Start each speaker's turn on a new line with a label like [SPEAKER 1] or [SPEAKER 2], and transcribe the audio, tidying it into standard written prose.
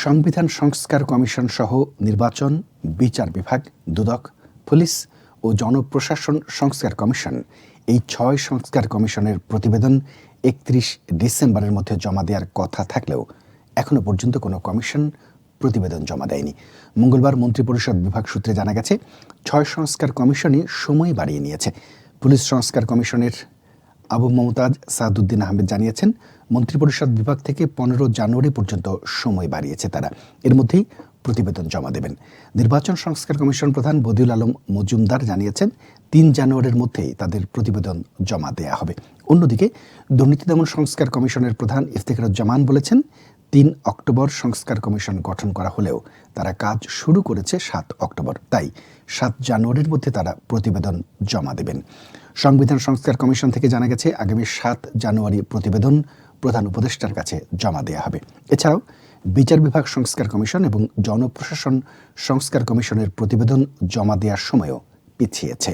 [SPEAKER 1] সংবিধান সংস্কার কমিশন সহ নির্বাচন, বিচার বিভাগ, দুদক, পুলিশ ও জনপ্রশাসন সংস্কার কমিশন এই ৬ সংস্কার কমিশনের প্রতিবেদন ৩১ ডিসেম্বরের মধ্যে জমা দেওয়ার কথা থাকলেও এখনো পর্যন্ত কোনো কমিশন প্রতিবেদন জমা দেয়নি। মঙ্গলবার মন্ত্রিপরিষদ বিভাগ সূত্রে জানা গেছে ৬ সংস্কার কমিশনই সময় বাড়িয়ে নিয়েছে। পুলিশ সংস্কার কমিশনের আবু মমতাজ সাদউদ্দিন আহমেদ জানিয়েছেন, মন্ত্রিপরিষদ বিভাগ থেকে ১৫ জানুয়ারি পর্যন্ত সময় বাড়িয়েছে তারা। এর মধ্যেই প্রতিবেদন জমা দেবেন। নির্বাচন সংস্কার কমিশন প্রধান বদিউল আলম মজুমদার জানিয়েছেন, ৩ জানুয়ারির মধ্যেই তাদের প্রতিবেদন জমা দেয়া হবে। অন্যদিকে দুর্নীতি দমন সংস্কার কমিশনের প্রধান ইফতেখারুজ্জামান বলেছেন, ৩ অক্টোবর সংস্কার কমিশন গঠন করা হলেও তারা কাজ শুরু করেছে ৭ অক্টোবর। তাই ৭ জানুয়ারির মধ্যে তারা প্রতিবেদন জমা দেবেন। সংবিধান সংস্কার কমিশন থেকে জানা গেছে, আগামী ৭ জানুয়ারি প্রতিবেদন প্রধান উপদেষ্টার কাছে জমা দেওয়া হবে। এছাড়াও বিচার বিভাগ সংস্কার কমিশন এবং জনপ্রশাসন সংস্কার কমিশনের প্রতিবেদন জমা দেওয়ার সময়ও পিছিয়েছে।